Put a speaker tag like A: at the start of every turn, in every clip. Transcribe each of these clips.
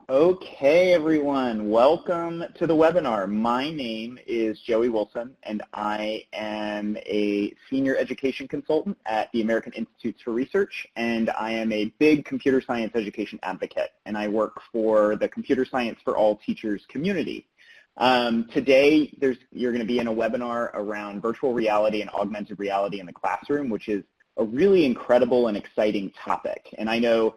A: Okay, everyone, welcome to the webinar. My name is Joey Wilson, and I am a senior education consultant at the American Institutes for Research, and I am a big computer science education advocate, and I work for the Computer Science for All Teachers community. Today, you're going to be in a webinar around virtual reality and augmented reality in the classroom, which is a really incredible and exciting topic. And I know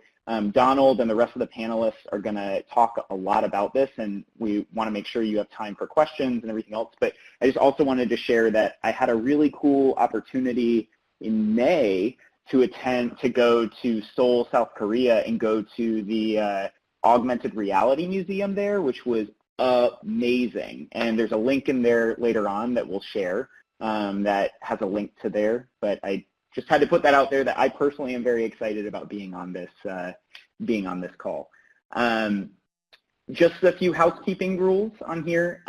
A: Donald and the rest of the panelists are going to talk a lot about this, and we want to make sure you have time for questions and everything else. But I just also wanted to share that I had a really cool opportunity in May to go to Seoul, South Korea, and go to the Augmented Reality Museum there, which was amazing. And there's a link in there later on that we'll share that has a link to there. But I just had to put that out there that I personally am very excited about being on this call. Just a few housekeeping rules on here.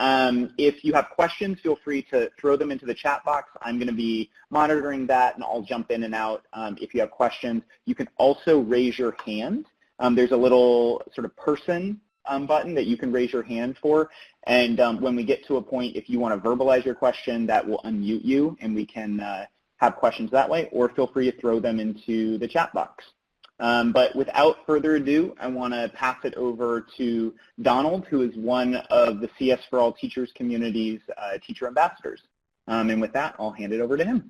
A: If you have questions, feel free to throw them into the chat box. I'm going to be monitoring that, and I'll jump in and out if you have questions. You can also raise your hand. There's a little sort of person button that you can raise your hand for, and when we get to a point, if you want to verbalize your question, that will unmute you, and we can have questions that way, or feel free to throw them into the chat box. But without further ado, I want to pass it over to Donald, who is one of the CS for All Teachers community's teacher ambassadors. And with that, I'll hand it over to him.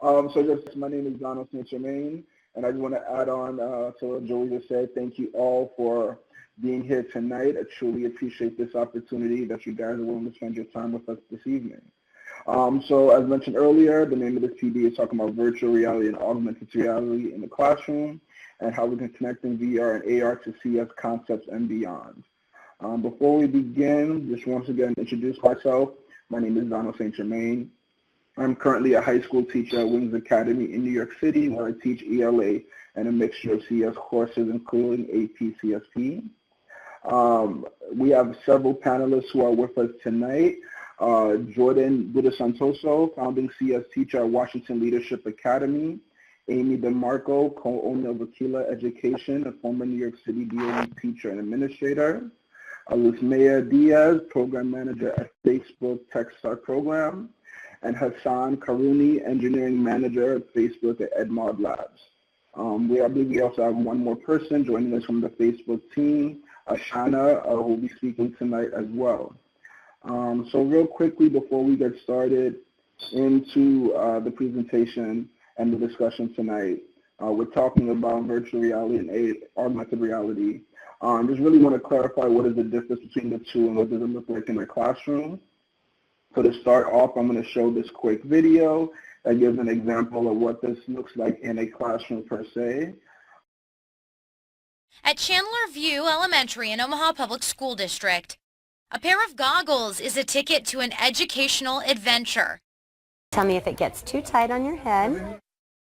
B: My name is Donald St. Germain, and I just want to add on to what Joey just said. Thank you all for being here tonight. I truly appreciate this opportunity that you guys are willing to spend your time with us this evening. So as mentioned earlier, the name of this PD is talking about virtual reality and augmented reality in the classroom and how we can connect in VR and AR to CS concepts and beyond. Before we begin, just once again introduce myself. My name is Donald St. Germain. I'm currently a high school teacher at Wings Academy in New York City, where I teach ELA and a mixture of CS courses, including AP CSP. We have several panelists who are with us tonight. Jordan Buda-Santoso, founding CS teacher at Washington Leadership Academy. Amy DeMarco, co-owner of Aquila Education, a former New York City DOE teacher and administrator. Luzmea Diaz, program manager at Facebook TechStart program. And Hassan Karuni, engineering manager at Facebook at EdMod Labs. I believe we also have one more person joining us from the Facebook team, Ashana, who will be speaking tonight as well. So real quickly before we get started into the presentation and the discussion tonight, we're talking about virtual reality and augmented reality. Just really want to clarify what is the difference between the two and what does it look like in the classroom. So to start off, I'm going to show this quick video that gives an example of what this looks like in a classroom per se.
C: At Chandler View Elementary in Omaha Public School District, a pair of goggles is a ticket to an educational adventure.
D: Tell me if it gets too tight on your head.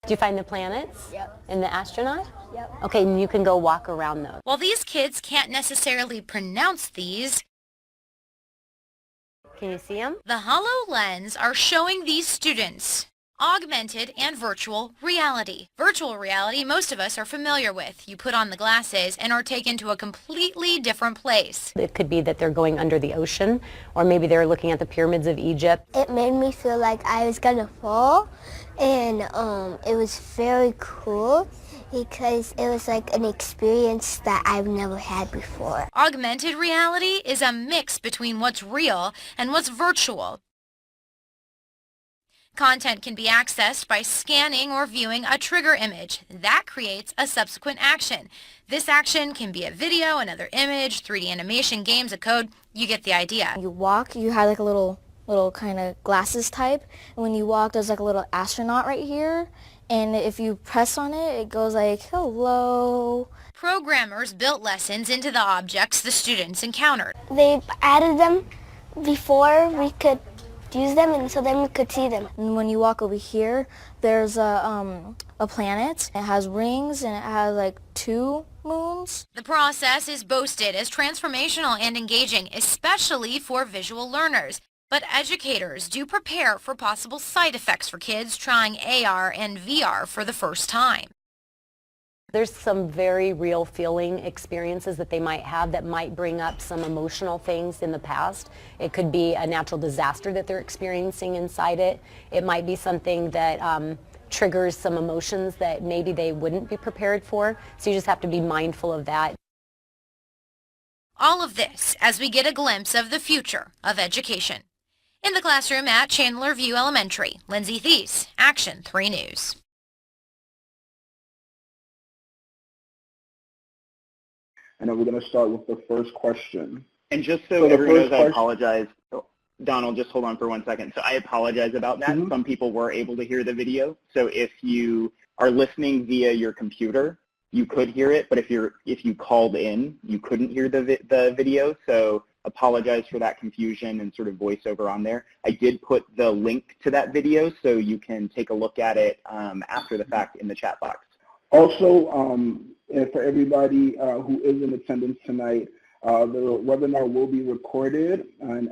D: Do you find the planets?
E: Yep.
D: And the astronaut?
E: Yep.
D: Okay, and you can go walk around those.
C: While these kids can't necessarily pronounce these,
D: can you see them?
C: the HoloLens are showing these students augmented and virtual reality. Virtual reality, most of us are familiar with. You put on the glasses and are taken to a completely different place.
D: It could be that they're going under the ocean, or maybe they're looking at the pyramids of Egypt.
E: It made me feel like I was gonna fall, and it was very cool because it was like an experience that I've never had before.
C: Augmented reality is a mix between what's real and what's virtual. Content can be accessed by scanning or viewing a trigger image. That creates a subsequent action. This action can be a video, another image, 3D animation, games, a code. You get the idea.
F: You walk, you have like a little kind of glasses type. And when you walk, there's like a little astronaut right here. And if you press on it, it goes like, hello.
C: Programmers built lessons into the objects the students encountered.
E: They added them before we could use them, and so then we could see them.
F: And when you walk over here, there's a planet. It has rings and it has like 2 moons.
C: The process is boasted as transformational and engaging, especially for visual learners. But educators do prepare for possible side effects for kids trying AR and VR for the first time.
D: There's some very real feeling experiences that they might have that might bring up some emotional things in the past. It could be a natural disaster that they're experiencing inside it. It might be something that triggers some emotions that maybe they wouldn't be prepared for. So you just have to be mindful of that.
C: All of this as we get a glimpse of the future of education. In the classroom at Chandler View Elementary, Lindsay Thies, Action 3 News.
B: And then we're going to start with the first question.
A: And just so everyone knows, I apologize. Donald, just hold on for 1 second. So I apologize about that. Some people were able to hear the video. So if you are listening via your computer, you could hear it. But if you called in, you couldn't hear the video. So apologize for that confusion and sort of voiceover on there. I did put the link to that video so you can take a look at it after the fact in the chat box.
B: Also, and for everybody who is in attendance tonight, the webinar will be recorded, and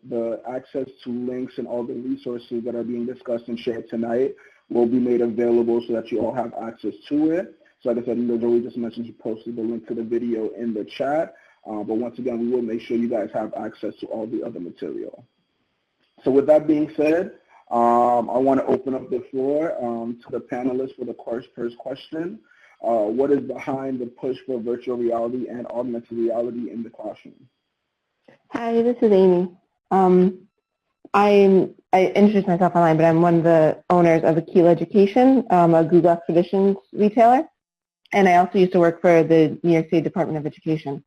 B: the access to links and all the resources that are being discussed and shared tonight will be made available so that you all have access to it. So like I said, Joey just mentioned she posted the link to the video in the chat, but once again, we will make sure you guys have access to all the other material. So with that being said, I want to open up the floor to the panelists for the first question. What is behind the push for virtual reality and augmented reality in the classroom?
G: Hi, this is Amy. I introduced myself online, but I'm one of the owners of Aquila Education, a Google Expeditions retailer, and I also used to work for the New York State Department of Education.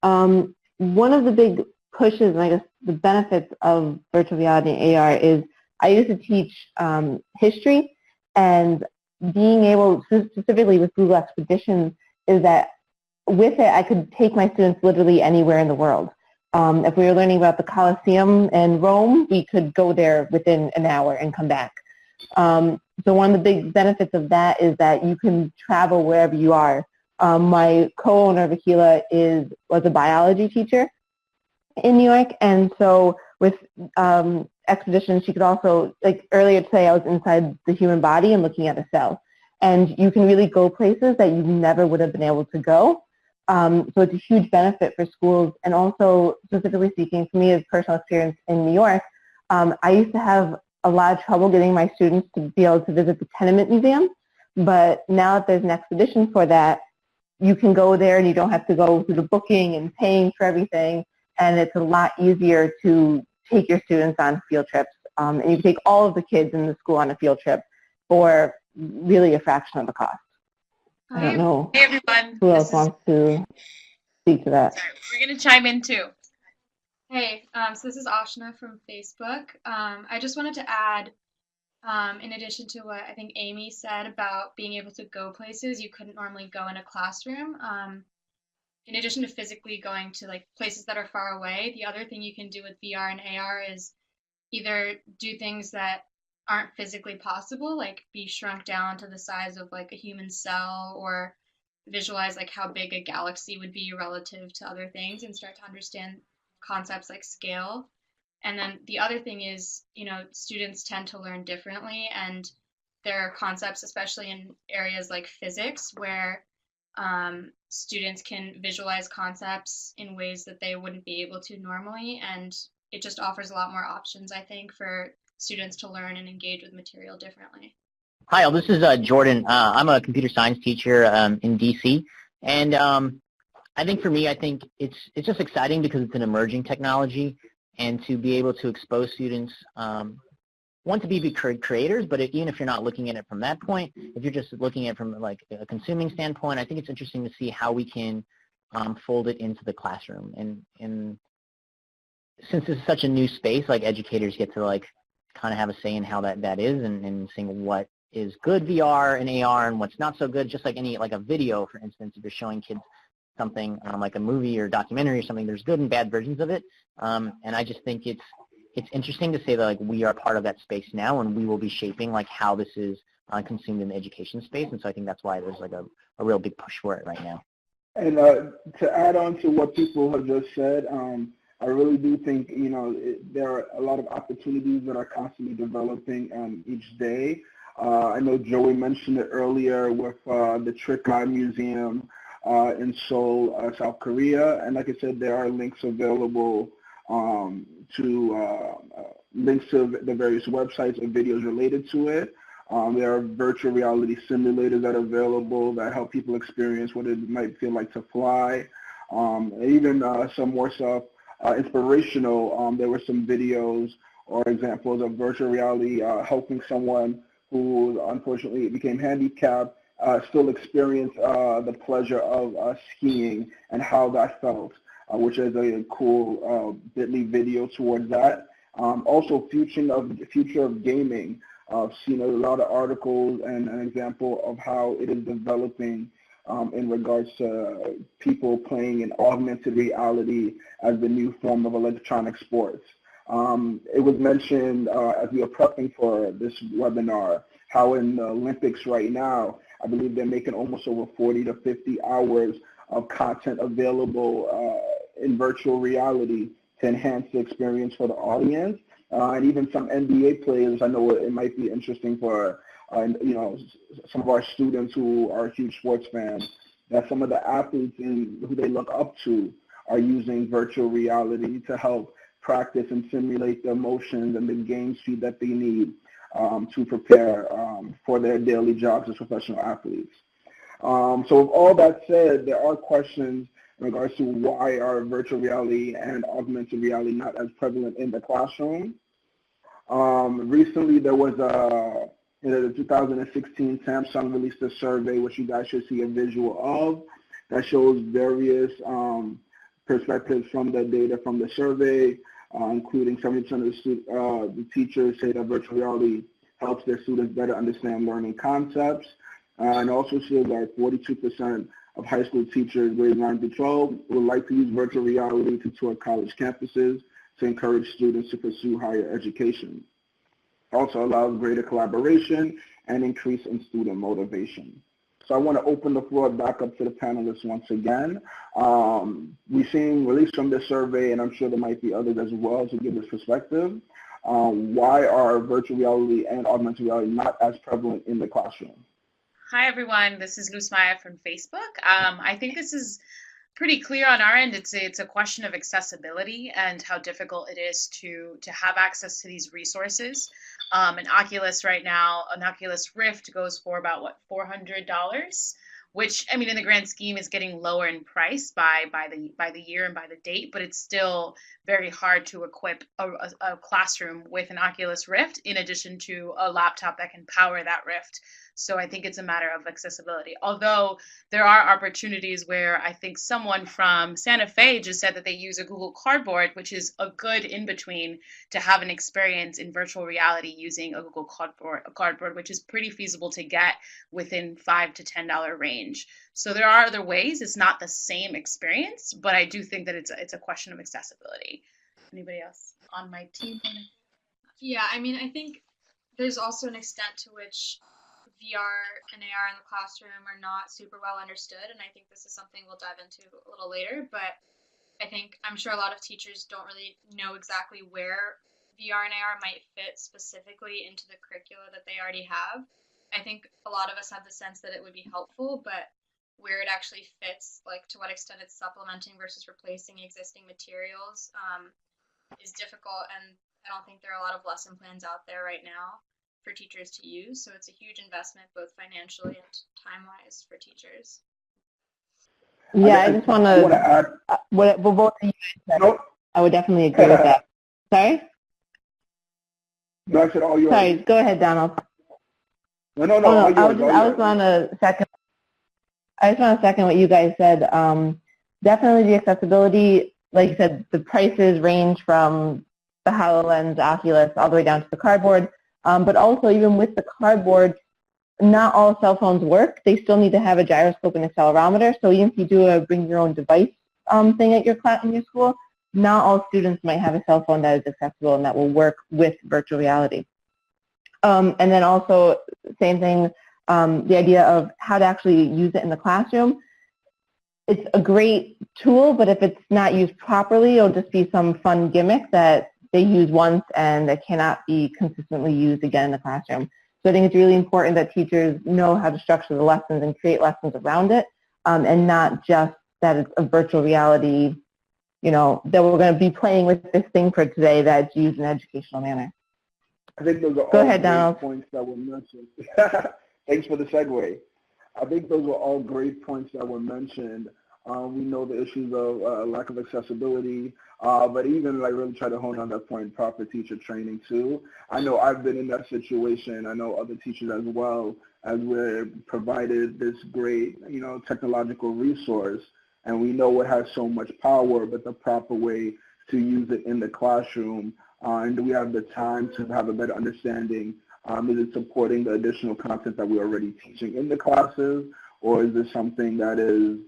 G: One of the big pushes, and I guess the benefits of virtual reality and AR is I used to teach history, and being able, specifically with Google Expeditions, is that with it I could take my students literally anywhere in the world. If we were learning about the Colosseum in Rome, we could go there within an hour and come back. So one of the big benefits of that is that you can travel wherever you are. My co-owner of Aquila was a biology teacher in New York, and so with Expedition, she could also, like earlier today, I was inside the human body and looking at a cell. And you can really go places that you never would have been able to go. So it's a huge benefit for schools. And also, specifically speaking, for me as personal experience in New York, I used to have a lot of trouble getting my students to be able to visit the Tenement Museum. But now that there's an expedition for that, you can go there and you don't have to go through the booking and paying for everything. And it's a lot easier to take your students on field trips. And you can take all of the kids in the school on a field trip for really a fraction of the cost. I don't know.
H: Hey everyone.
G: Who else wants to speak to that?
H: Sorry, we're going to chime in too. Hey, so this is Ashna from Facebook. I just wanted to add, in addition to what I think Amy said about being able to go places you couldn't normally go in a classroom, in addition to physically going to like places that are far away, the other thing you can do with VR and AR is either do things that aren't physically possible, like be shrunk down to the size of like a human cell, or visualize like how big a galaxy would be relative to other things and start to understand concepts like scale. And then the other thing is, you know, students tend to learn differently, and there are concepts, especially in areas like physics, where students can visualize concepts in ways that they wouldn't be able to normally, and it just offers a lot more options, I think, for students to learn and engage with material differently.
I: Hi, all. This is Jordan. I'm a computer science teacher in DC, and I think for me, I think it's just exciting because it's an emerging technology, and to be able to expose students, one, to be creators, but even if you're not looking at it from that point, if you're just looking at it from like a consuming standpoint, I think it's interesting to see how we can fold it into the classroom. And since it's such a new space, like educators get to like kind of have a say in how that is, and seeing what is good VR and AR and what's not so good, just like any, like a video, for instance, if you're showing kids something like a movie or documentary or something, there's good and bad versions of it. And I just think it's interesting to say that like we are part of that space now, and we will be shaping like how this is consumed in the education space. And so I think that's why there's like a real big push for it right now.
B: And to add on to what people have just said, I really do think, you know, there are a lot of opportunities that are constantly developing each day. I know Joey mentioned it earlier with the Trick Eye Museum in Seoul, South Korea. And like I said, there are links available to links to the various websites and videos related to it. There are virtual reality simulators that are available that help people experience what it might feel like to fly. Even some more stuff, inspirational. There were some videos or examples of virtual reality helping someone who unfortunately became handicapped still experience the pleasure of skiing and how that felt, which is a cool bit.ly video towards that. Also, future of gaming. I've seen a lot of articles and an example of how it is developing in regards to people playing in augmented reality as the new form of electronic sports. It was mentioned as we were prepping for this webinar, how in the Olympics right now, I believe they're making almost over 40 to 50 hours of content available in virtual reality to enhance the experience for the audience. And even some NBA players, I know it might be interesting for some of our students who are huge sports fans, that some of the athletes who they look up to are using virtual reality to help practice and simulate the emotions and the game speed that they need to prepare for their daily jobs as professional athletes. So with all that said, there are questions in regards to why are virtual reality and augmented reality not as prevalent in the classroom. Recently, there was the 2016 Samsung released a survey, which you guys should see a visual of, that shows various perspectives from the data from the survey, including 70% of the teachers say that virtual reality helps their students better understand learning concepts, and also shows that 42% of high school teachers grades 9 to 12 would like to use virtual reality to tour college campuses to encourage students to pursue higher education. Also allows greater collaboration and increase in student motivation. So I want to open the floor back up to the panelists once again. We've seen, released from this survey, and I'm sure there might be others as well to give this perspective, why are virtual reality and augmented reality not as prevalent in the classroom?
J: Hi everyone, this is Luz Maya from Facebook. I think this is pretty clear on our end. It's a question of accessibility and how difficult it is to have access to these resources. An Oculus right now, an Oculus Rift goes for about what, $400, which I mean in the grand scheme is getting lower in price by the year and by the date, but it's still very hard to equip a classroom with an Oculus Rift in addition to a laptop that can power that Rift. So I think it's a matter of accessibility. Although there are opportunities where I think someone from Santa Fe just said that they use a Google Cardboard, which is a good in-between to have an experience in virtual reality using a Google Cardboard, which is pretty feasible to get within $5 to $10 range. So there are other ways. It's not the same experience, but I do think that it's a question of accessibility. Anybody else on my team?
H: Yeah, I mean, I think there's also an extent to which VR and AR in the classroom are not super well understood, and I think this is something we'll dive into a little later, but I'm sure a lot of teachers don't really know exactly where VR and AR might fit specifically into the curricula that they already have. I think a lot of us have the sense that it would be helpful, but where it actually fits, like to what extent it's supplementing versus replacing existing materials, is difficult, and I don't think there are a lot of lesson plans out there right now for teachers to use, so it's a huge investment both financially and time-wise for teachers.
G: Yeah, I just want to add what both of you guys said. I would definitely agree with that. Sorry?
B: No, I said all yours.
G: Sorry, go ahead, Donald.
B: No.
G: I just want to second what you guys said. Definitely the accessibility, like you said, the prices range from the HoloLens, Oculus, all the way down to the cardboard. But also, even with the cardboard, not all cell phones work. They still need to have a gyroscope and accelerometer. So even if you do a bring your own device thing at your class in your school, not all students might have a cell phone that is accessible and that will work with virtual reality. And then also, same thing, the idea of how to actually use it in the classroom. It's a great tool, but if it's not used properly, it'll just be some fun gimmick that they use once and that cannot be consistently used again in the classroom. So I think it's really important that teachers know how to structure the lessons and create lessons around it, and not just that it's a virtual reality, that we're going to be playing with this thing for today that's used in an educational manner.
B: I think those are
G: Go
B: all
G: ahead,
B: great
G: Donald.
B: points that were mentioned. Thanks for the segue. I think those were all great points that were mentioned. We know the issues of lack of accessibility, but even really try to hone on that point, proper teacher training too. I know I've been in that situation. I know other teachers as well, as we're provided this great, technological resource, and we know it has so much power, but the proper way to use it in the classroom, and do we have the time to have a better understanding? Is it supporting the additional content that we're already teaching in the classes, or is this something that is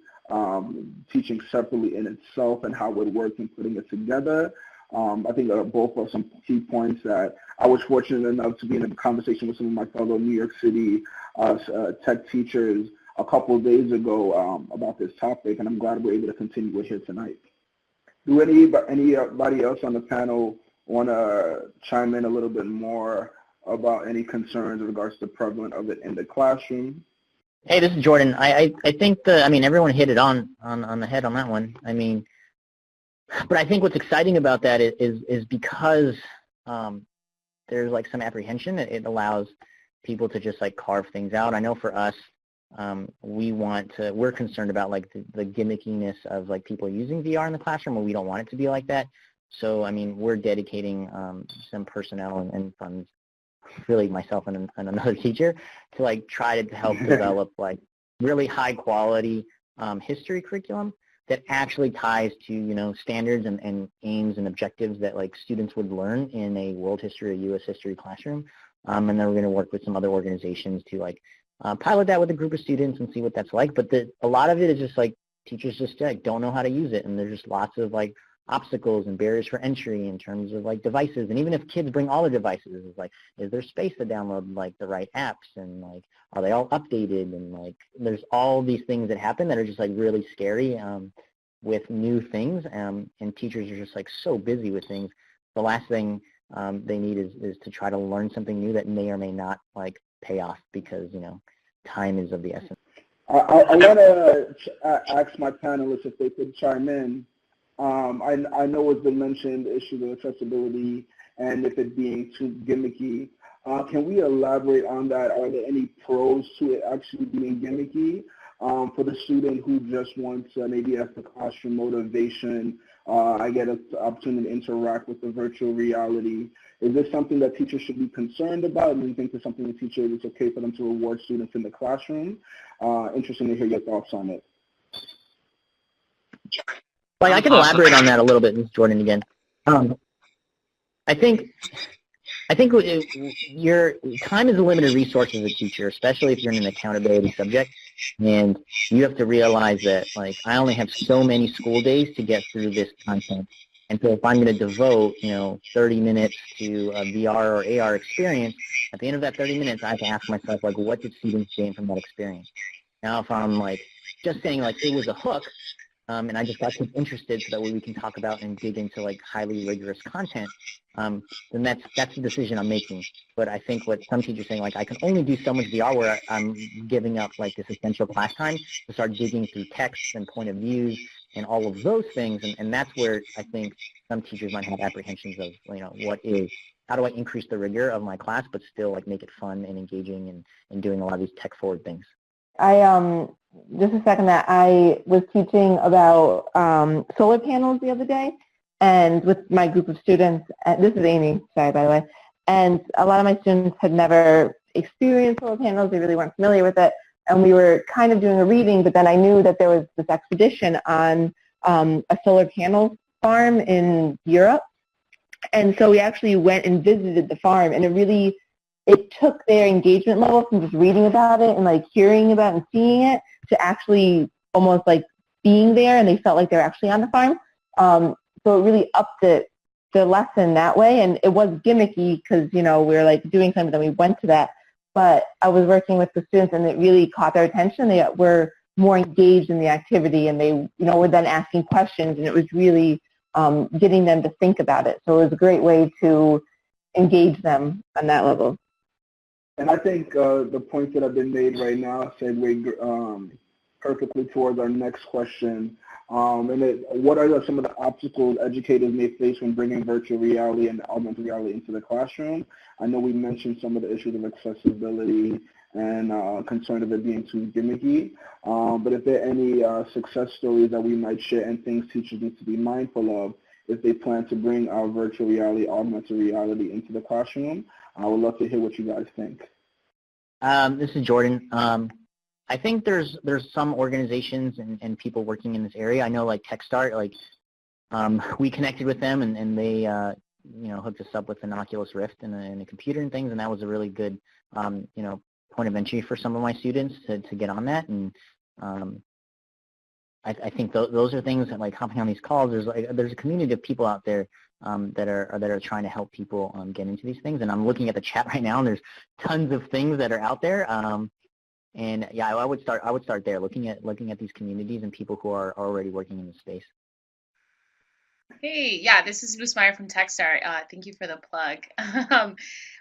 B: teaching separately in itself and how it works and putting it together? I think both are some key points that I was fortunate enough to be in a conversation with some of my fellow New York City tech teachers a couple of days ago about this topic, and I'm glad we're able to continue it here tonight. Do anybody else on the panel want to chime in a little bit more about any concerns in regards to the prevalence of it in the classroom?
I: Hey, this is Jordan. I think everyone hit it on the head on that one. But I think what's exciting about that is because there's some apprehension. It allows people to just carve things out. I know for us, we're concerned about the gimmickiness of people using VR in the classroom, and we don't want it to be like that. So we're dedicating some personnel and funds, really myself and another teacher, to try to help develop really high quality history curriculum that actually ties to standards and aims and objectives that students would learn in a world history or U.S. history classroom. And then we're going to work with some other organizations to pilot that with a group of students and see what that's like. But a lot of it is just teachers just don't know how to use it, and there's just lots of obstacles and barriers for entry in terms of devices. And even if kids bring all the devices, it's is there space to download the right apps, and are they all updated, and there's all these things that happen that are just really scary with new things, and teachers are just so busy with things. The last thing they need is to try to learn something new that may or may not pay off, because time is of the essence.
B: I want to ask my panelists if they could chime in. I know it's been mentioned, the issue of accessibility and if it being too gimmicky. Can we elaborate on that? Are there any pros to it actually being gimmicky for the student who just wants maybe after classroom motivation? I get an opportunity to interact with the virtual reality. Is this something that teachers should be concerned about? Do you think it's something the teacher it's okay for them to reward students in the classroom? Interesting to hear your thoughts on it.
I: I can elaborate on that a little bit, Ms. Jordan, again. I think your time is a limited resource as a teacher, especially if you're in an accountability subject, and you have to realize that I only have so many school days to get through this content. And so if I'm going to devote 30 minutes to a VR or AR experience, at the end of that 30 minutes, I have to ask myself what did students gain from that experience? Now, if I'm just saying it was a hook, and I just got kids interested so that way we can talk about and dig into highly rigorous content, then that's the decision I'm making. But I think what some teachers are saying, I can only do so much VR where I'm giving up this essential class time to start digging through texts and point of views and all of those things, and that's where I think some teachers might have apprehensions of, how do I increase the rigor of my class but still make it fun and engaging and doing a lot of these tech forward things.
G: Just a second, that I was teaching about solar panels the other day, and with my group of students, this is Amy, sorry, by the way, and a lot of my students had never experienced solar panels, they really weren't familiar with it, and we were kind of doing a reading, but then I knew that there was this expedition on a solar panel farm in Europe, and so we actually went and visited the farm, and it took their engagement level from just reading about it and hearing about it and seeing it to actually almost being there, and they felt like they were actually on the farm. So it really upped the lesson that way, and it was gimmicky because we were doing something, then we went to that. But I was working with the students, and it really caught their attention. They were more engaged in the activity, and they were then asking questions, and it was really getting them to think about it. So it was a great way to engage them on that level.
B: And I think the points that have been made right now segue perfectly towards our next question. What are some of the obstacles educators may face when bringing virtual reality and augmented reality into the classroom? I know we mentioned some of the issues of accessibility and concern of it being too gimmicky, but if there are any success stories that we might share and things teachers need to be mindful of if they plan to bring virtual reality, augmented reality into the classroom, I would love to hear what you guys think.
I: This is Jordan. I think there's some organizations and people working in this area. I know like TechStart, like we connected with them and they hooked us up with an Oculus Rift and a computer and things, and that was a really good point of entry for some of my students to get on that. And I think those are things that, like, hopping on these calls, there's a community of people out there that are trying to help people get into these things. And I'm looking at the chat right now, and there's tons of things that are out there. And yeah, I would start there, looking at these communities and people who are already working in the space.
J: Hey, yeah, this is Luz Meyer from Techstart. Thank you for the plug.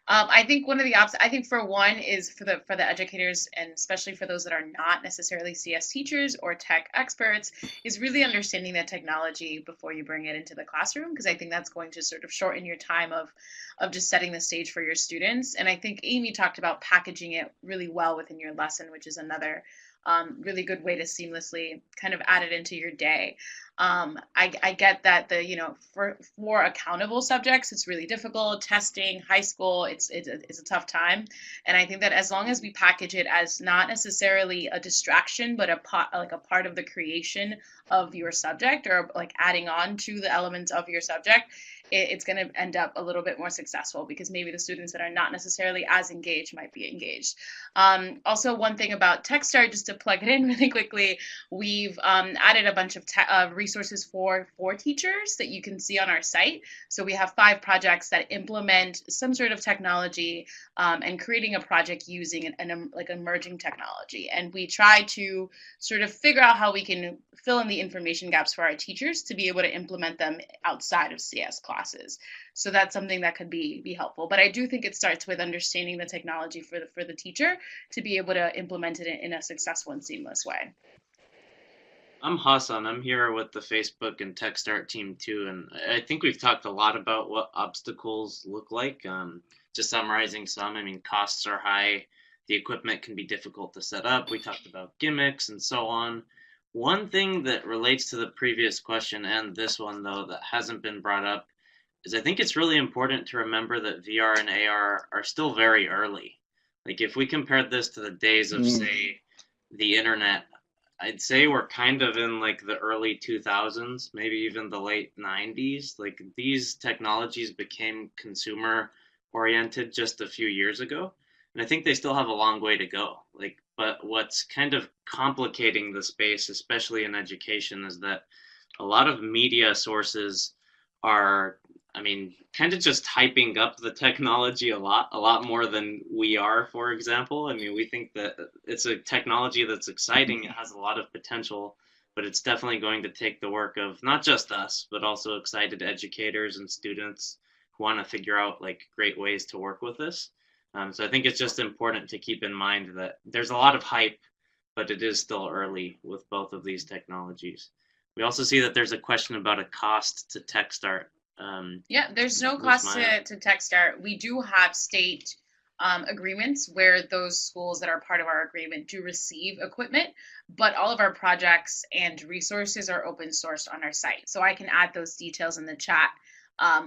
J: I think one of the I think for one is for the educators, and especially for those that are not necessarily CS teachers or tech experts, is really understanding the technology before you bring it into the classroom, because I think that's going to sort of shorten your time of just setting the stage for your students. And I think Amy talked about packaging it really well within your lesson, which is another really good way to seamlessly kind of add it into your day. I get that for accountable subjects, it's really difficult. Testing, high school, it's a tough time. And I think that as long as we package it as not necessarily a distraction, but a part of the creation of your subject, or like adding on to the elements of your subject, it's going to end up a little bit more successful, because maybe the students that are not necessarily as engaged might be engaged. Also, one thing about TechStart, just to plug it in really quickly, we've added a bunch of resources for teachers that you can see on our site. So we have 5 projects that implement some sort of technology and creating a project using an emerging technology. And we try to sort of figure out how we can fill in the information gaps for our teachers to be able to implement them outside of CS classes. So that's something that could be helpful. But I do think it starts with understanding the technology for the teacher to be able to implement it in a successful and seamless way.
K: I'm Hassan. I'm here with the Facebook and TechStart team too, and I think we've talked a lot about what obstacles look like. Just summarizing some, I mean, costs are high, the equipment can be difficult to set up. We talked about gimmicks and so on. One thing that relates to the previous question and this one, though, that hasn't been brought up is I think it's really important to remember that VR and AR are still very early. Like, if we compared this to the days of, say, the internet, I'd say we're kind of in like the early 2000s, maybe even the late 90s. Like, these technologies became consumer oriented just a few years ago. And I think they still have a long way to go. Like, but what's kind of complicating the space, especially in education, is that a lot of media sources are, I mean, kind of just hyping up the technology a lot more than we are, for example. I mean, we think that it's a technology that's exciting, it has a lot of potential, but it's definitely going to take the work of not just us, but also excited educators and students who want to figure out like great ways to work with this. So I think it's just important to keep in mind that there's a lot of hype, but it is still early with both of these technologies. We also see that there's a question about a cost to TechStart.
J: Yeah, there's no cost to TechStart. We do have state agreements where those schools that are part of our agreement do receive equipment, but all of our projects and resources are open sourced on our site. So I can add those details in the chat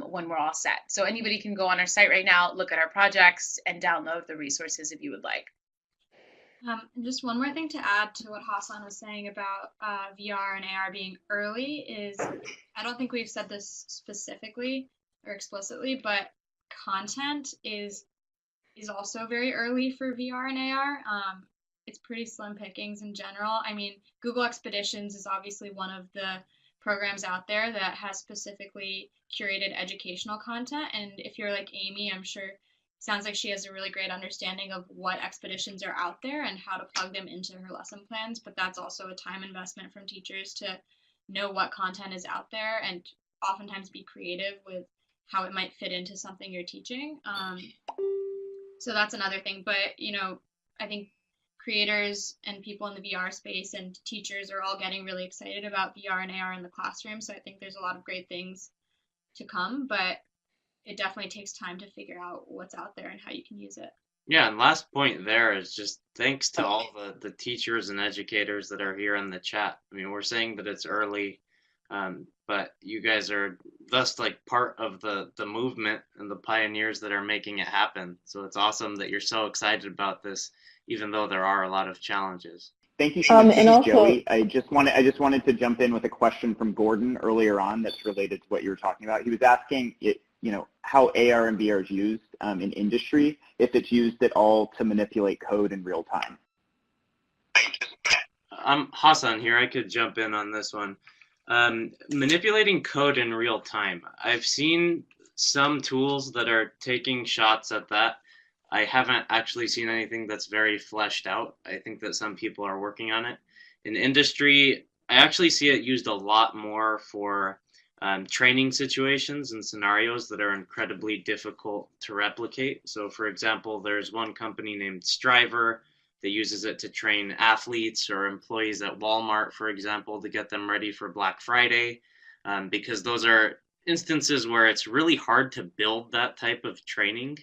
J: when we're all set. So anybody can go on our site right now, look at our projects, and download the resources if you would like.
H: Just one more thing to add to what Hassan was saying about VR and AR being early is, I don't think we've said this specifically or explicitly, but content is also very early for VR and AR. It's pretty slim pickings in general. I mean, Google Expeditions is obviously one of the programs out there that has specifically curated educational content. And if you're like Amy, I'm sure sounds like she has a really great understanding of what expeditions are out there and how to plug them into her lesson plans. But that's also a time investment from teachers to know what content is out there and oftentimes be creative with how it might fit into something you're teaching. So that's another thing. But, I think creators and people in the VR space and teachers are all getting really excited about VR and AR in the classroom. So I think there's a lot of great things to come, but it definitely takes time to figure out what's out there and how you can use it.
K: Yeah, and last point there is just thanks to all the teachers and educators that are here in the chat. I mean, we're saying that it's early, but you guys are thus like part of the movement and the pioneers that are making it happen. So it's awesome that you're so excited about this, even though there are a lot of challenges.
A: Thank you so much,
G: and also,
A: Joey. I just wanted to jump in with a question from Gordon earlier on that's related to what you were talking about. He was asking how AR and VR is used in industry, if it's used at all to manipulate code in real time.
K: I'm Hassan here. I could jump in on this one. Manipulating code in real time. I've seen some tools that are taking shots at that. I haven't actually seen anything that's very fleshed out. I think that some people are working on it. In industry, I actually see it used a lot more for training situations and scenarios that are incredibly difficult to replicate. So for example, there's one company named Striver that uses it to train athletes or employees at Walmart, for example, to get them ready for Black Friday, because those are instances where it's really hard to build that type of training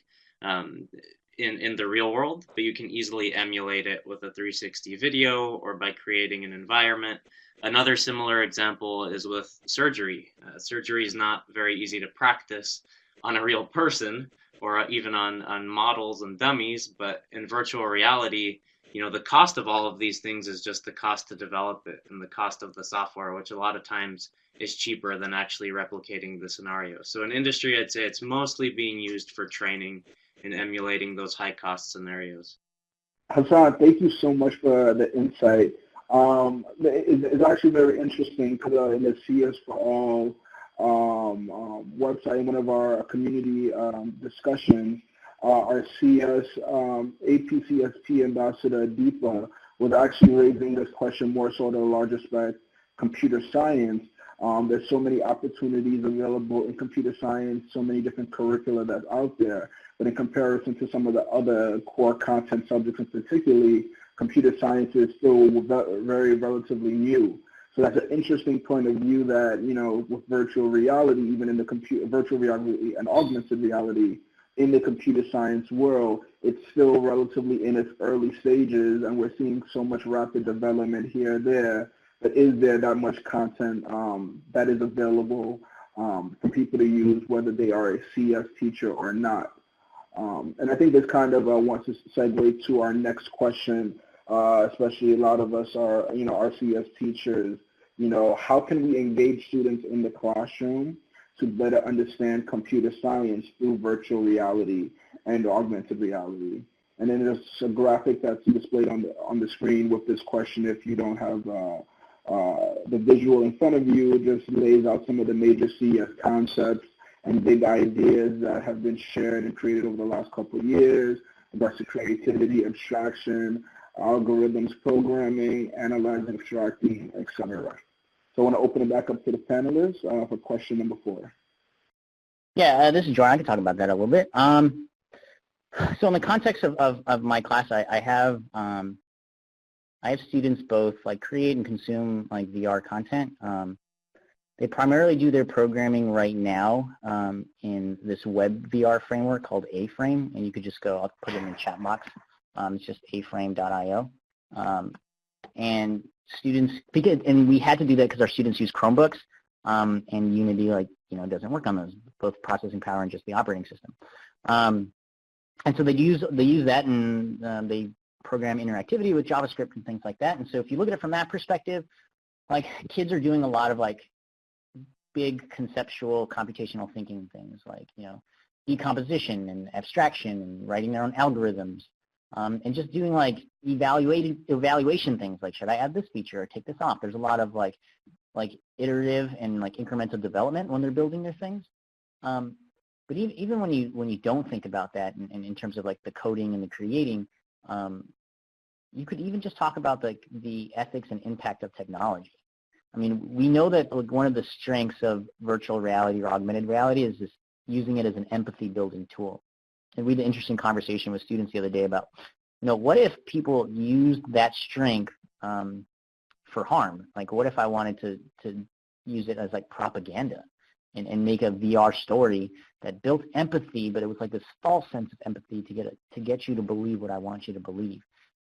K: in the real world, but you can easily emulate it with a 360 video or by creating an environment. Another similar example is with surgery. Surgery is not very easy to practice on a real person or even on models and dummies, but in virtual reality, the cost of all of these things is just the cost to develop it and the cost of the software, which a lot of times is cheaper than actually replicating the scenario. So in industry, I'd say it's mostly being used for training and emulating those high cost scenarios.
B: Hassan, thank you so much for the insight. It's actually very interesting because in the CS for All website, one of our community discussions, our CS APCSP ambassador Deepa was actually raising this question more so to a large respect, computer science. There's so many opportunities available in computer science, so many different curricula that's out there, but in comparison to some of the other core content subjects, and particularly computer science is still very relatively new. So that's an interesting point of view that, with virtual reality, even in the virtual reality and augmented reality, in the computer science world, it's still relatively in its early stages, and we're seeing so much rapid development here and there. But is there that much content that is available for people to use, whether they are a CS teacher or not? And I think this kind of wants to segue to our next question, especially a lot of us are, RCS teachers. How can we engage students in the classroom to better understand computer science through virtual reality and augmented reality? And then there's a graphic that's displayed on the screen with this question. If you don't have the visual in front of you, it just lays out some of the major CS concepts and big ideas that have been shared and created over the last couple of years, regards to creativity, abstraction, algorithms, programming, analyzing, extracting, etc. So I want to open it back up to the panelists for question number 4.
I: Yeah, this is Jordan. I can talk about that a little bit. So in the context of my class, I have students both like create and consume like VR content. They primarily do their programming right now in this web VR framework called A-Frame, and you could just go, I'll put it in the chat box. It's just aframe.io. And students, and we had to do that because our students use Chromebooks, and Unity, doesn't work on those, both processing power and just the operating system. And so they use that, and they program interactivity with JavaScript and things like that. And so if you look at it from that perspective, like kids are doing a lot of like big conceptual computational thinking things like, decomposition and abstraction and writing their own algorithms, and just doing like evaluation things like, should I add this feature or take this off? There's a lot of like iterative and like incremental development when they're building their things. But even when you don't think about that in terms of like the coding and the creating, you could even just talk about like the ethics and impact of technology. I mean, we know that like one of the strengths of virtual reality or augmented reality is just using it as an empathy building tool. we had an interesting conversation with students the other day about, what if people used that strength for harm? Like, what if I wanted to use it as like propaganda and make a VR story that built empathy, but it was like this false sense of empathy to get you to believe what I want you to believe.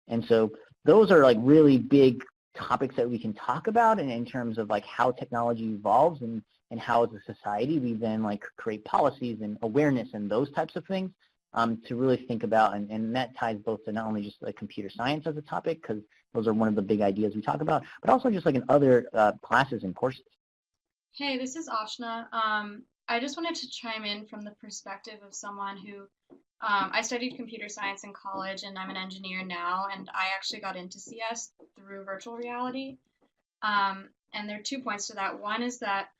I: And so those are like really big topics that we can talk about in terms of like how technology evolves and how as a society we then like create policies and awareness and those types of things to really think about, and that ties both to not only just like computer science as a topic, because those are one of the big ideas we talk about, but also just like in other classes and courses.
H: Hey, this is Ashna. I just wanted to chime in from the perspective of someone who I studied computer science in college, and I'm an engineer now, and I actually got into CS through virtual reality. And there are 2 points to that. One is that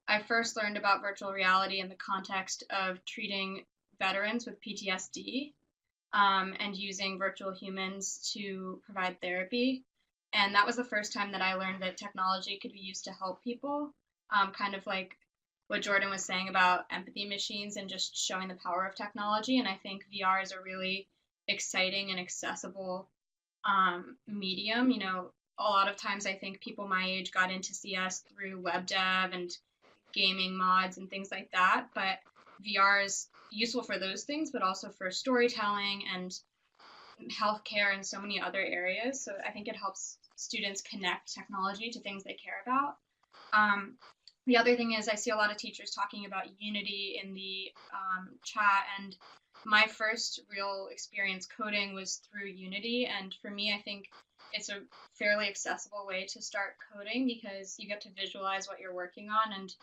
H: I first learned about virtual reality in the context of treating veterans with PTSD and using virtual humans to provide therapy. And that was the first time that I learned that technology could be used to help people, kind of like what Jordan was saying about empathy machines and just showing the power of technology. And I think VR is a really exciting and accessible medium. A lot of times I think people my age got into CS through web dev and gaming mods and things like that, but VR is useful for those things, but also for storytelling and healthcare and so many other areas. So I think it helps students connect technology to things they care about. The other thing is I see a lot of teachers talking about Unity in the chat, and my first real experience coding was through Unity, and for me I think it's a fairly accessible way to start coding because you get to visualize what you're working on and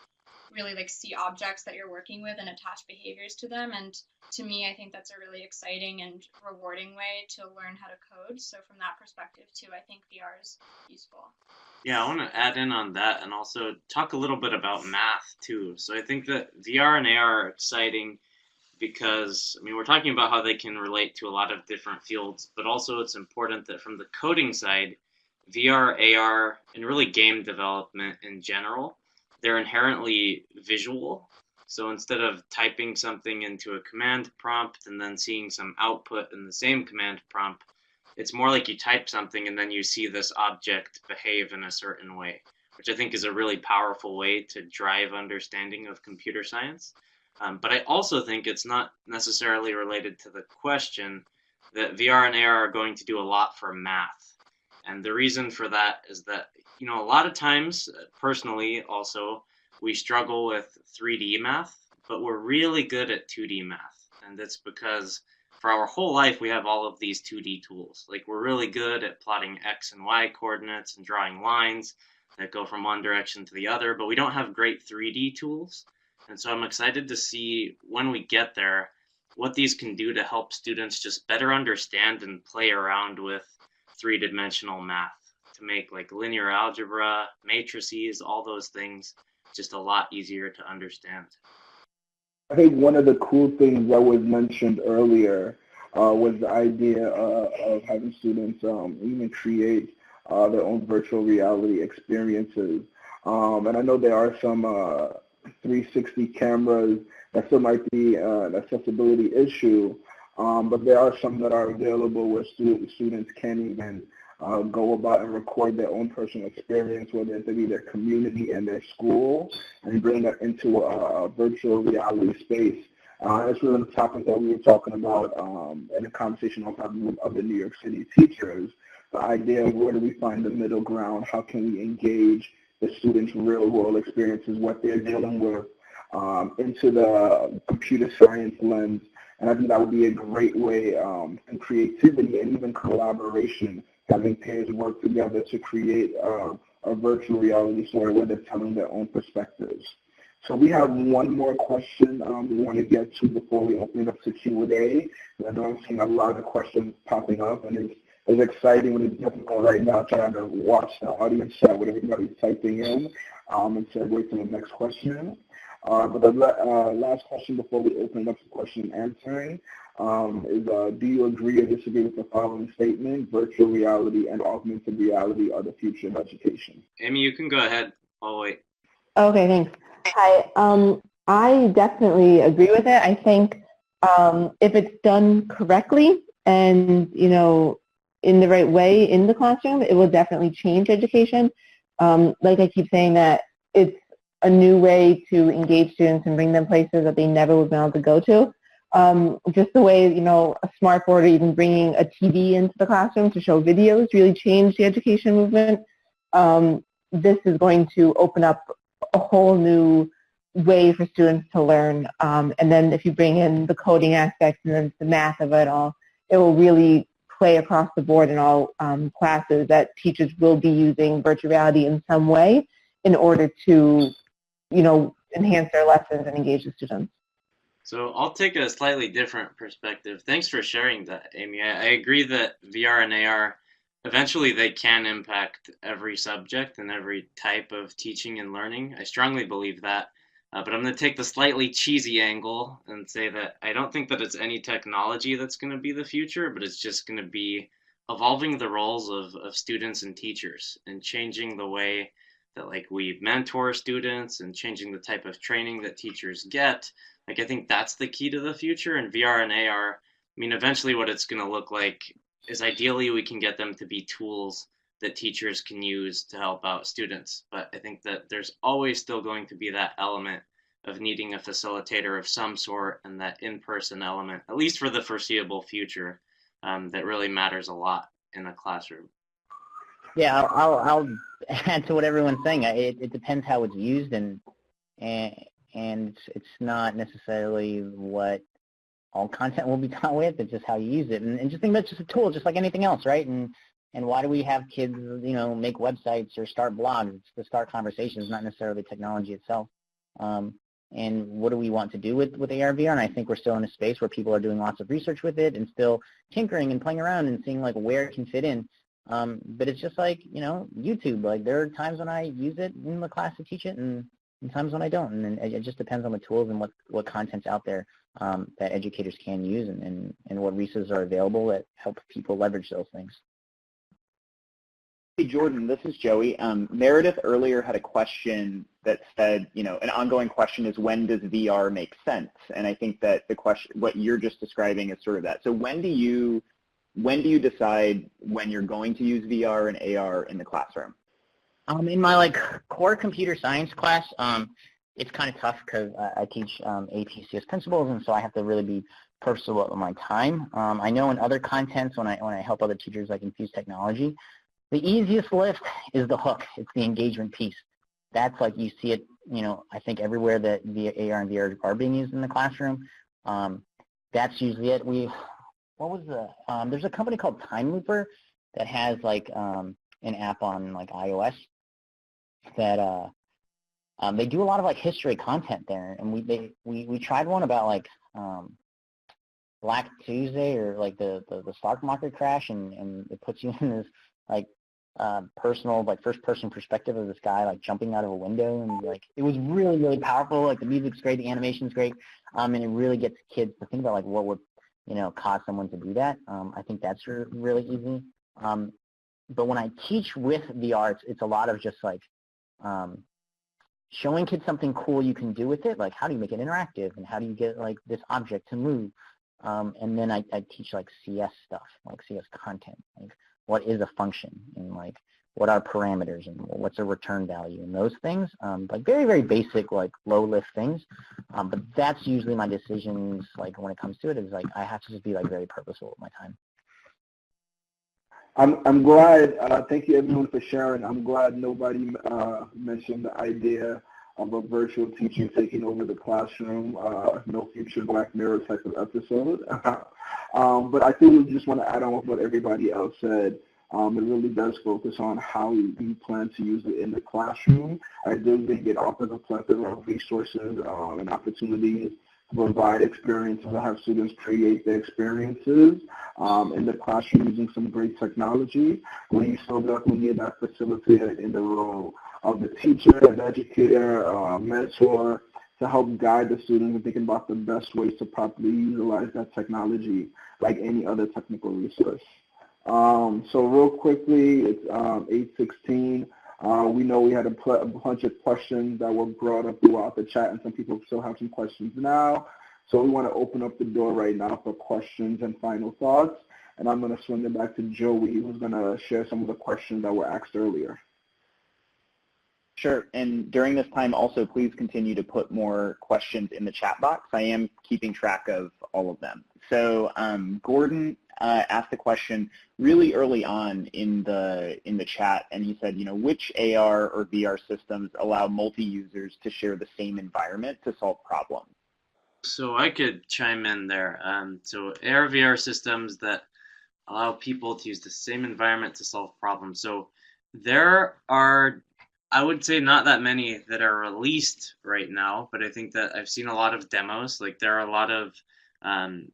H: really like see objects that you're working with and attach behaviors to them. And to me, I think that's a really exciting and rewarding way to learn how to code. So from that perspective too, I think VR is useful.
K: Yeah, I want to add in on that and also talk a little bit about math too. So I think that VR and AR are exciting because, we're talking about how they can relate to a lot of different fields, but also it's important that from the coding side, VR, AR, and really game development in general, they're inherently visual. So instead of typing something into a command prompt and then seeing some output in the same command prompt, it's more like you type something and then you see this object behave in a certain way, which I think is a really powerful way to drive understanding of computer science. But I also think it's not necessarily related to the question that VR and AR are going to do a lot for math. And the reason for that is that, a lot of times, personally also, we struggle with 3D math, but we're really good at 2D math. And it's because for our whole life, we have all of these 2D tools. Like, we're really good at plotting X and Y coordinates and drawing lines that go from one direction to the other, but we don't have great 3D tools. And so I'm excited to see when we get there, what these can do to help students just better understand and play around with three-dimensional math, to make like linear algebra, matrices, all those things just a lot easier to understand.
B: I think one of the cool things that was mentioned earlier was the idea of having students even create their own virtual reality experiences. And I know there are some 360 cameras that still might be an accessibility issue, but there are some that are available where students can even go about and record their own personal experience, whether it be their community and their school, and bring that into a virtual reality space. That's really the topic that we were talking about in a conversation on top of the New York City teachers, the idea of where do we find the middle ground, how can we engage the students' real-world experiences, what they're dealing with, into the computer science lens. And I think that would be a great way in creativity and even collaboration, having peers work together to create a virtual reality story where they're telling their own perspectives. So we have one more question we want to get to before we open it up to Q&A. I know I'm seeing a lot of questions popping up, and it's exciting when it's difficult right now trying to watch the audience chat with everybody typing in and segue to the next question. But the last question before we open it up to question and answering is, do you agree or disagree with the following statement? Virtual reality and augmented reality are the future of education.
K: Amy, you can go ahead. I'll wait.
G: Okay, thanks. Hi. I definitely agree with it. I think If it's done correctly and, in the right way in the classroom, it will definitely change education. Like I keep saying that it's a new way to engage students and bring them places that they never would have been able to go to. Just the way, a smart board or even bringing a TV into the classroom to show videos really changed the education movement. This is going to open up a whole new way for students to learn. And then if you bring in the coding aspects and then the math of it all, it will really play across the board in all classes that teachers will be using virtual reality in some way in order to, enhance their lessons and engage the students.
K: So I'll take a slightly different perspective. Thanks for sharing that, Amy. I agree that VR and AR, eventually they can impact every subject and every type of teaching and learning. I strongly believe that. But I'm going to take the slightly cheesy angle and say that I don't think that it's any technology that's going to be the future, but it's just going to be evolving the roles of students and teachers and changing the way that we mentor students and changing the type of training that teachers get. I think that's the key to the future. And VR and AR, eventually what it's going to look like is ideally we can get them to be tools that teachers can use to help out students. But I think that there's always still going to be that element of needing a facilitator of some sort and that in-person element, at least for the foreseeable future, that really matters a lot in a classroom.
I: Yeah, I'll add to what everyone's saying. It depends how it's used, and it's not necessarily what all content will be taught with. It's just how you use it, and just think about it, just a tool, just like anything else, right? And why do we have kids, make websites or start blogs? It's to start conversations, not necessarily technology itself. And what do we want to do with AR, VR? And I think we're still in a space where people are doing lots of research with it and still tinkering and playing around and seeing where it can fit in. But it's just like, YouTube. There are times when I use it in the class to teach it and times when I don't. And it just depends on the tools and what content's out there that educators can use and what resources are available that help people leverage those things.
A: Hey, Jordan, this is Joey. Meredith earlier had a question that said, an ongoing question is, when does VR make sense? And I think that the question, what you're just describing is sort of that. So when do you decide when you're going to use VR and AR in the classroom?
I: In my core computer science class, it's kind of tough because I teach APCS principles, and so I have to really be purposeful with my time. I know in other contents when I help other teachers infuse technology, the easiest lift is the hook. It's the engagement piece. That's you see it, I think everywhere that the AR and VR are being used in the classroom. That's usually it. There's a company called Time Looper that has an app on iOS that they do a lot of history content there, and we tried one about Black Tuesday or the stock market crash, and it puts you in this personal first person perspective of this guy jumping out of a window, and it was really, really powerful. The music's great, the animation's great, and it really gets kids to think about what would cause someone to do that. I think that's really easy. But when I teach with VR, it's a lot of just showing kids something cool you can do with it, how do you make it interactive, and how do you get this object to move. And then I teach CS stuff, CS content, what is a function, and what are parameters, and what's a return value, and those things, very, very basic, low lift things. But that's usually my decisions, when it comes to it, is I have to just be very purposeful with my time.
B: I'm glad, thank you everyone for sharing. I'm glad nobody mentioned the idea of a virtual teacher taking over the classroom, no future Black Mirror type of episode. But I think we just want to add on with what everybody else said. It really does focus on how you plan to use it in the classroom. I do think it offers a plethora of resources and opportunities to provide experiences to have students create their experiences in the classroom using some great technology. We still definitely need that facilitator in the role of the teacher, an educator, mentor, to help guide the students in thinking about the best ways to properly utilize that technology like any other technical resource. So real quickly, it's 8:16. We know we had a bunch of questions that were brought up throughout the chat, and some people still have some questions now. So we want to open up the door right now for questions and final thoughts. And I'm going to swing it back to Joey, who's going to share some of the questions that were asked earlier.
A: Sure, and during this time also please continue to put more questions in the chat box. I am keeping track of all of them. So Gordon asked a question really early on in the chat, and he said, which AR or VR systems allow multi-users to share the same environment to solve problems?
K: So I could chime in there. So AR VR systems that allow people to use the same environment to solve problems. So there are, I would say, not that many that are released right now, but I think that I've seen a lot of demos. Like there are a lot of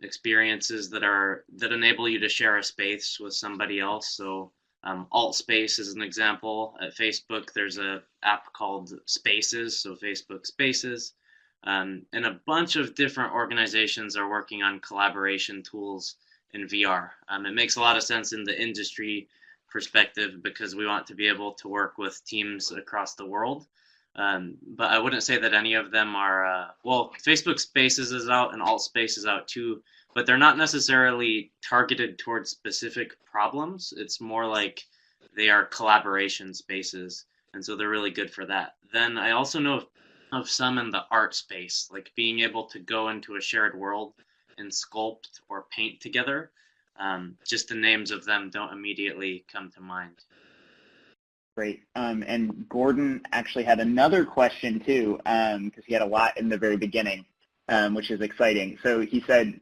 K: experiences that enable you to share a space with somebody else. So Alt Space is an example. At Facebook, there's an app called Spaces, so Facebook Spaces. And a bunch of different organizations are working on collaboration tools in VR. It makes a lot of sense in the industry perspective because we want to be able to work with teams across the world. But I wouldn't say that any of them are, well, Facebook Spaces is out and Alt Space is out too, but they're not necessarily targeted towards specific problems. It's more like they are collaboration spaces, and so they're really good for that. Then I also know of some in the art space, like being able to go into a shared world and sculpt or paint together. Just the names of them don't immediately come to mind.
A: Great. And Gordon actually had another question too, because he had a lot in the very beginning, which is exciting. So he said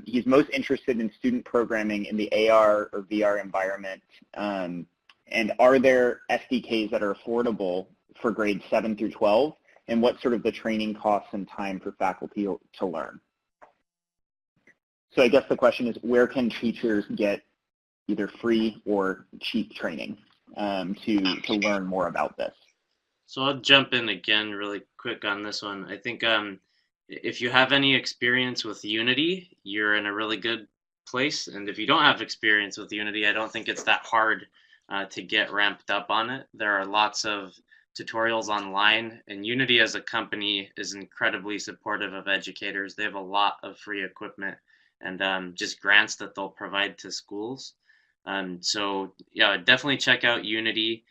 A: he's most interested in student programming in the AR or VR environment. And are there SDKs that are affordable for grades 7 through 12? And what sort of the training costs and time for faculty to learn? So I guess the question is, where can teachers get either free or cheap training to learn more about this?
K: So I'll jump in again really quick on this one. I think if you have any experience with Unity, you're in a really good place. And if you don't have experience with Unity, I don't think it's that hard to get ramped up on it. There are lots of tutorials online, and Unity as a company is incredibly supportive of educators. They have a lot of free equipment and just grants that they'll provide to schools. So yeah, definitely check out Unity.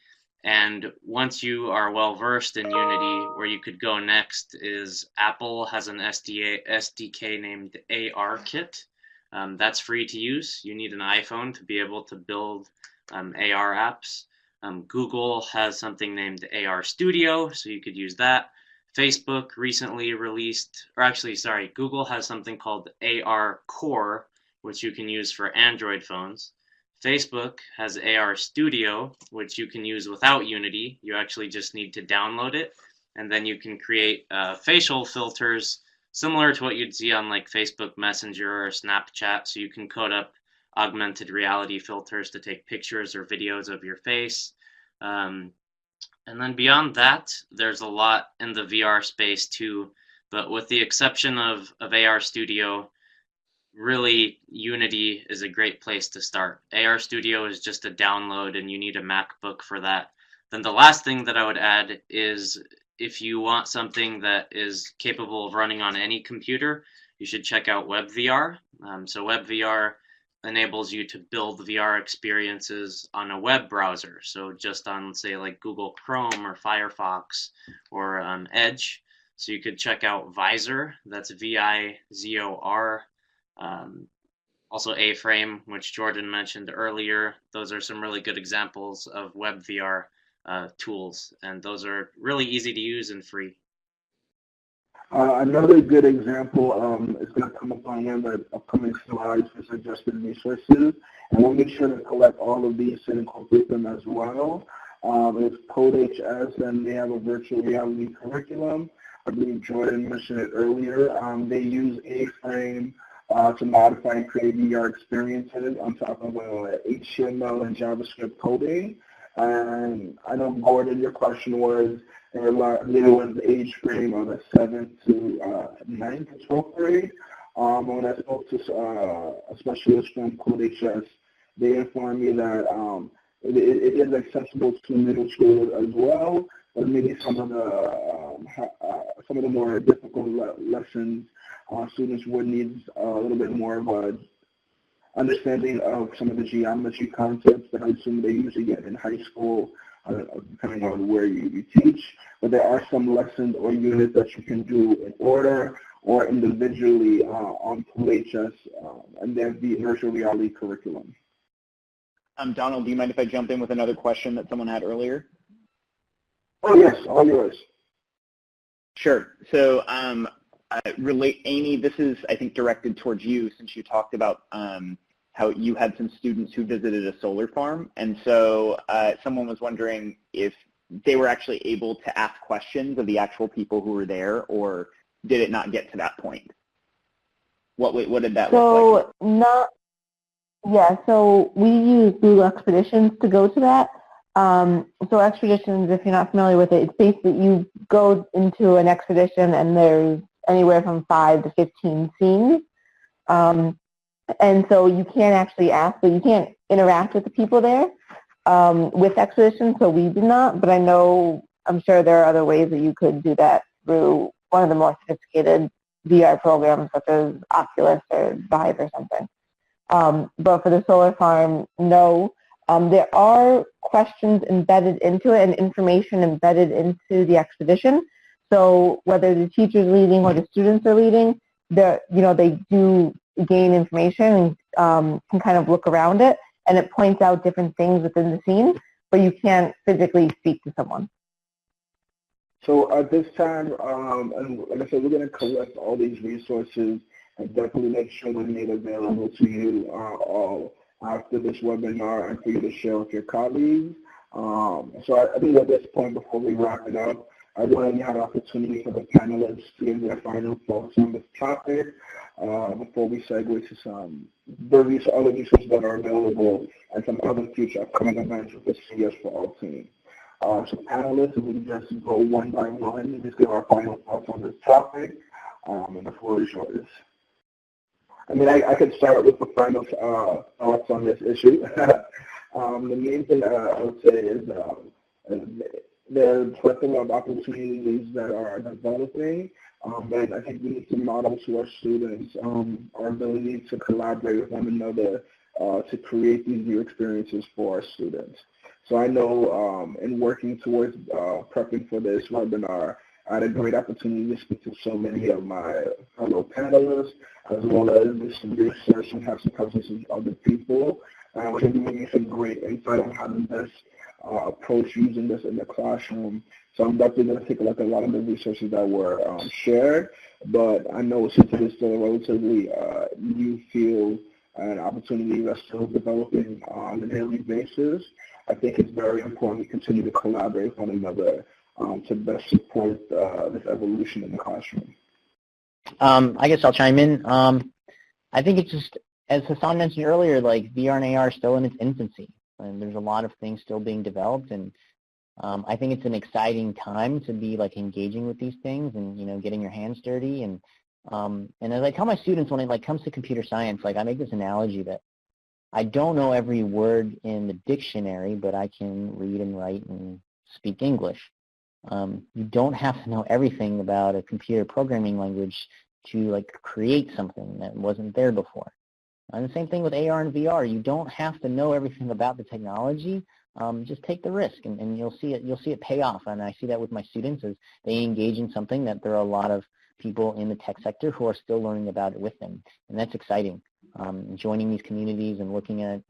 K: And once you are well versed in Unity, where you could go next is Apple has an SDK named ARKit. That's free to use. You need an iPhone to be able to build AR apps. Google has something named AR Studio, so you could use that. Facebook recently released, or actually, sorry, Google has something called AR Core, which you can use for Android phones. Facebook has AR Studio, which you can use without Unity. You actually just need to download it, and then you can create facial filters similar to what you'd see on like Facebook Messenger or Snapchat. So you can code up augmented reality filters to take pictures or videos of your face. And then beyond that, there's a lot in the VR space too, but with the exception of AR Studio, really Unity is a great place to start. AR Studio is just a download and you need a MacBook for that. Then the last thing that I would add is if you want something that is capable of running on any computer, you should check out WebVR. So WebVR enables you to build VR experiences on a web browser. So just on, say, like Google Chrome or Firefox or Edge. So you could check out Visor, that's V-I-Z-O-R. Also A-Frame, which Jordan mentioned earlier. Those are some really good examples of web VR tools, and those are really easy to use and free.
B: Another good example is going to come up on one of the upcoming slides for suggested resources, and we'll make sure to collect all of these and incorporate them as well. It's CodeHS, and they have a virtual reality curriculum. I believe Jordan mentioned it earlier. They use A-Frame to modify and create VR experiences on top of HTML and JavaScript coding. And I know, Gordon, your question was, there was the age frame of the 7th to 9th to 12th grade. When I spoke to a specialist from CodeHS, they informed me that it is accessible to middle school as well, but maybe some of the more difficult lessons students would need a little bit more of a understanding of some of the geometry concepts that I assume they usually get in high school, depending on where you teach. But there are some lessons or units that you can do in order or individually on PoolHS, and there's the virtual reality curriculum.
A: Donald, do you mind if I jump in with another question that someone had earlier?
B: Oh, yes, all yours.
A: Sure. So Amy, this is, I think, directed towards you since you talked about how you had some students who visited a solar farm. And so someone was wondering if they were actually able to ask questions of the actual people who were there, or did it not get to that point? What did that look like?
G: So we use Google Expeditions to go to that. So Expeditions, if you're not familiar with it, it's basically you go into an expedition and there's anywhere from 5 to 15 scenes. And so you can't actually ask, but you can't interact with the people there with Expeditions, so we did not, but I'm sure there are other ways that you could do that through one of the more sophisticated VR programs such as Oculus or Vive or something. But for the solar farm, no. There are questions embedded into it and information embedded into the expedition. So whether the teacher's leading or the students are leading, they do gain information and can kind of look around it, and it points out different things within the scene, but you can't physically speak to someone.
B: So at this time, and like I said, we're going to collect all these resources and definitely make sure they're made available to you all after this webinar and for you to share with your colleagues. So I think at this point, before we wrap it up, I want to have an opportunity for the panelists to give their final thoughts on this topic before we segue to some other resources that are available and some other future upcoming events with the CS for All team. So panelists, we can just go one by one and just give our final thoughts on this topic, and the floor is yours. I mean, I could start with the final thoughts on this issue. The main thing I would say is there's plethora of opportunities that are developing, and I think we need to model to our students our ability to collaborate with one another to create these new experiences for our students. So I know in working towards prepping for this webinar, I had a great opportunity to speak to so many of my fellow panelists, as well as do some research and have some conversations with other people, which gave me some great insight on how to best approach using this in the classroom. So I'm definitely going to take a look at a lot of the resources that were shared, but I know since it is still a relatively new field and opportunity that's still developing on a daily basis, I think it's very important to continue to collaborate with one another to best support this evolution in the classroom.
I: I guess I'll chime in. I think it's just, as Hassan mentioned earlier, like VR and AR is still in its infancy, and there's a lot of things still being developed, and I think it's an exciting time to be like engaging with these things and getting your hands dirty. And as I tell my students when it comes to computer science, like I make this analogy that I don't know every word in the dictionary, but I can read and write and speak English. You don't have to know everything about a computer programming language to create something that wasn't there before. And the same thing with AR and VR. You don't have to know everything about the technology. Just take the risk, and you'll see it pay off. And I see that with my students as they engage in something that there are a lot of people in the tech sector who are still learning about it with them, and that's exciting. Joining these communities and looking at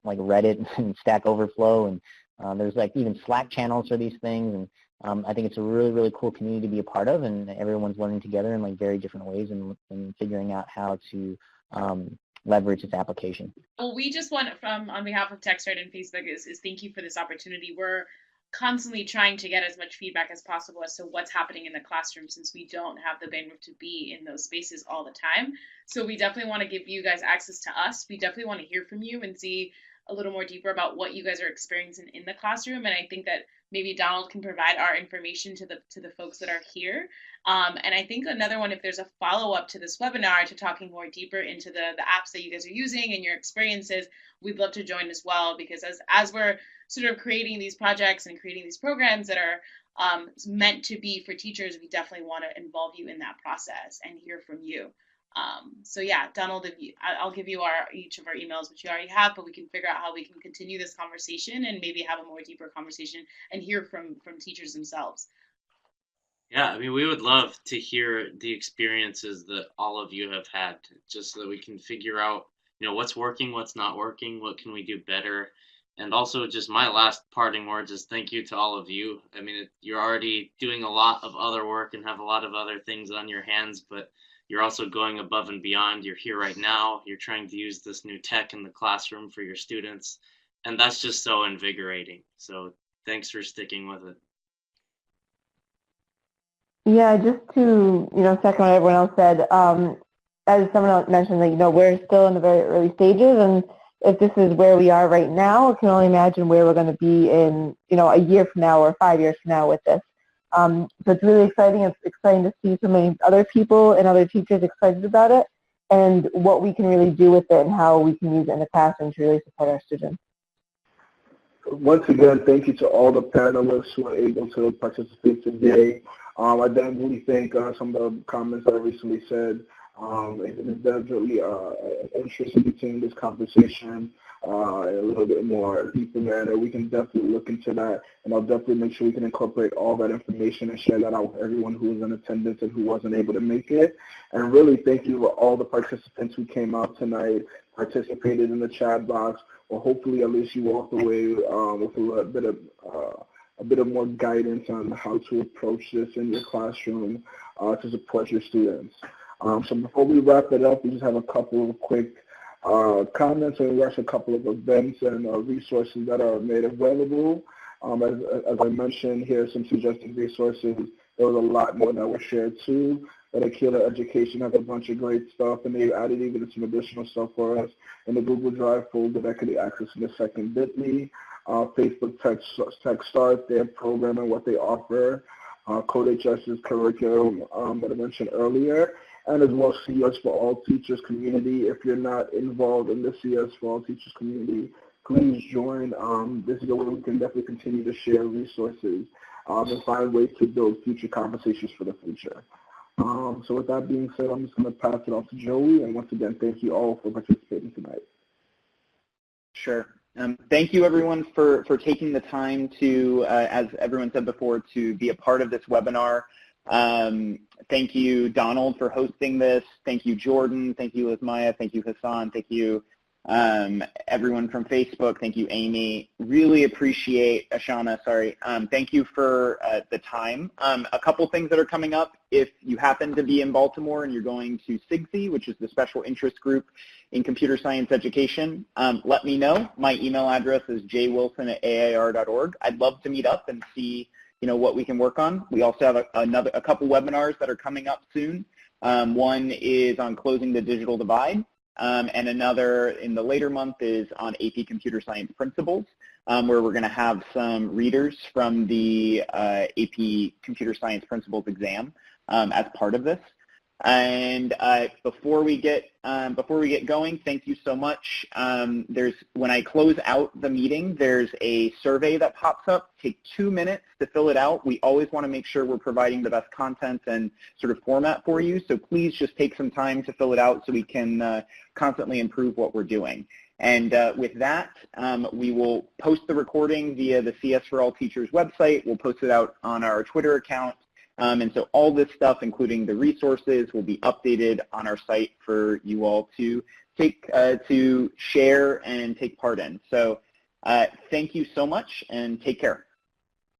I: like Reddit and Stack Overflow, and there's even Slack channels for these things, and I think it's a really, really cool community to be a part of, and everyone's learning together in very different ways and figuring out how to leverage its application.
J: Well, we just want on behalf of TechStart and Facebook is thank you for this opportunity. We're constantly trying to get as much feedback as possible as to what's happening in the classroom, since we don't have the bandwidth to be in those spaces all the time. So we definitely want to give you guys access to us. We definitely want to hear from you and see a little more deeper about what you guys are experiencing in the classroom. And I think that maybe Donald can provide our information to the folks that are here. And I think another one, if there's a follow-up to this webinar to talking more deeper into the apps that you guys are using and your experiences, we'd love to join as well, because as we're sort of creating these projects and creating these programs that are meant to be for teachers, we definitely want to involve you in that process and hear from you. So yeah, Donald, I'll give you each of our emails, which you already have, but we can figure out how we can continue this conversation and maybe have a more deeper conversation and hear from teachers themselves.
K: Yeah, I mean, we would love to hear the experiences that all of you have had, just so that we can figure out, what's working, what's not working, what can we do better. And also, just my last parting words is thank you to all of you. I mean, you're already doing a lot of other work and have a lot of other things on your hands, but you're also going above and beyond. You're here right now. You're trying to use this new tech in the classroom for your students. And that's just so invigorating. So thanks for sticking with it.
G: Yeah, just to, second what everyone else said, as someone else mentioned, that, we're still in the very early stages, and if this is where we are right now, I can only imagine where we're going to be in, a year from now or 5 years from now with this. So it's really exciting. It's exciting to see so many other people and other teachers excited about it and what we can really do with it and how we can use it in the classroom to really support our students.
B: Once again, thank you to all the panelists who were able to participate today. I definitely think some of the comments that I recently said, it's definitely interesting to continue this conversation in a little bit more deeper manner. We can definitely look into that, and I'll definitely make sure we can incorporate all that information and share that out with everyone who was in attendance and who wasn't able to make it. And really thank you to all the participants who came out tonight, participated in the chat box, or hopefully at least you walked away with a bit of more guidance on how to approach this in your classroom to support your students. So before we wrap it up, we just have a couple of quick comments and a couple of events and resources that are made available. As I mentioned, here are some suggested resources. There was a lot more that were shared too. But Educator Education has a bunch of great stuff, and they've added even some additional stuff for us in the Google Drive folder that can be accessed in the second bit.ly. Facebook Tech Start, their program and what they offer. CodeHS's curriculum that I mentioned earlier, and as well CS for All Teachers community. If you're not involved in the CS for All Teachers community, please join. This is a way we can definitely continue to share resources and find ways to build future conversations for the future. So with that being said, I'm just going to pass it off to Joey, and once again, thank you all for participating tonight.
A: Sure. Thank you, everyone, for taking the time to, as everyone said before, to be a part of this webinar. Thank you, Donald, for hosting this. Thank you, Jordan. Thank you, Lismaya. Thank you, Hassan. Thank you, everyone from Facebook. Thank you, Amy. Really appreciate, Ashana, sorry. Thank you for the time. A couple things that are coming up. If you happen to be in Baltimore and you're going to SIGSE, which is the Special Interest Group in Computer Science Education, let me know. My email address is jwilson@aar.org. I'd love to meet up and see what we can work on. We also have a couple webinars that are coming up soon. One is on closing the digital divide. And another in the later month is on AP Computer Science Principles, where we're going to have some readers from the AP Computer Science Principles exam as part of this. And before we get going, thank you so much. When I close out the meeting, there's a survey that pops up. Take 2 minutes to fill it out. We always want to make sure we're providing the best content and sort of format for you. So please just take some time to fill it out so we can constantly improve what we're doing. And with that, we will post the recording via the CS for All Teachers website. We'll post it out on our Twitter account. And so all this stuff, including the resources, will be updated on our site for you all to share and take part in. So thank you so much, and take care.